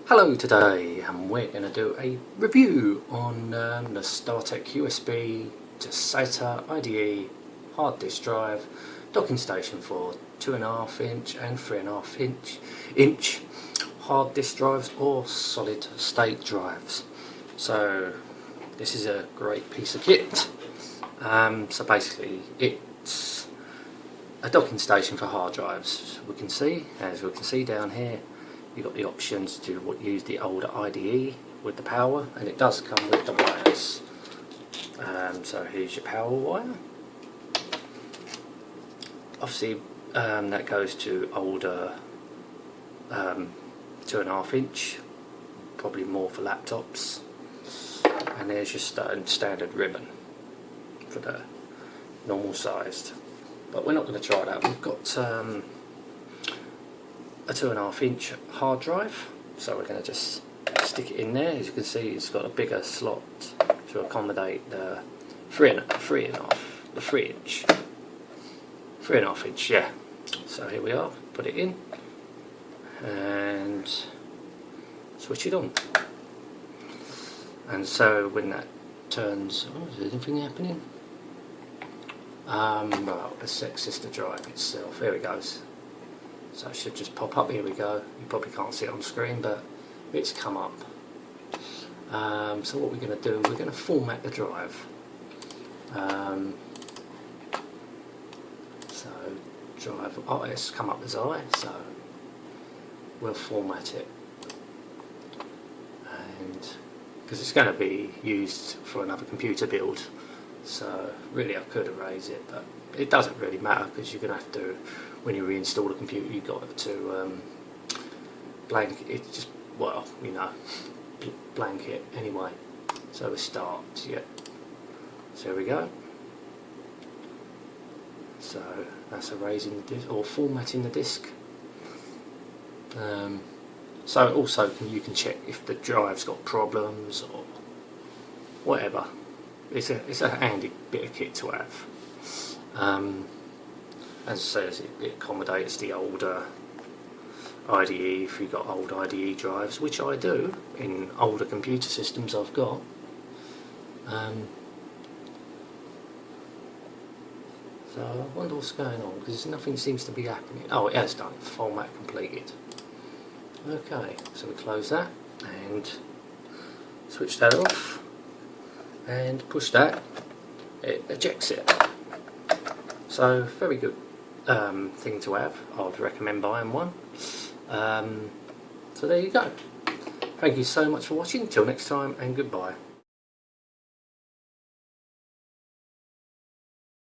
Hello, today we're going to do a review on the StarTech USB to SATA IDE hard disk drive docking station for 2.5 inch and 3.5 inch hard disk drives or solid state drives. So this is a great piece of kit. So basically it's a docking station for hard drives. As we can see down here, you've got the options to use the older IDE with the power, and it does come with the wires. So here's your power wire. Obviously that goes to older 2.5 inch, probably more for laptops. And there's your standard ribbon for the normal sized. But we're not going to try that. We've got a 2.5 inch hard drive, so we're going to just stick it in there. As you can see, it's got a bigger slot to accommodate the 3.5 inch, yeah. So here we are, put it in and switch it on. And so when that turns, is there anything happening? Well, let's access the drive itself. There it goes. So it should just pop up. Here we go. You probably can't see it on screen, but it's come up. So what we're going to do, we're going to format the drive. So drive, it's come up as I, so we'll format it. And because it's going to be used for another computer build, so really I could erase it, but it doesn't really matter, because you're going to have to, when you reinstall the computer, you've got to blank it, just, well, you know, blank it anyway. So we start, yeah. So here we go. So that's erasing the disk, or formatting the disk. So also you can check if the drive's got problems or whatever. It's a handy bit of kit to have. As it says, it accommodates the older IDE if you've got old IDE drives, which I do in older computer systems I've got. So I wonder what's going on, because nothing seems to be happening. Oh, it has done. Format completed. Okay, so we close that and switch that off and push that. It ejects it. So very good thing to have. I would recommend buying one. So there you go. Thank you so much for watching. Till next time, and goodbye.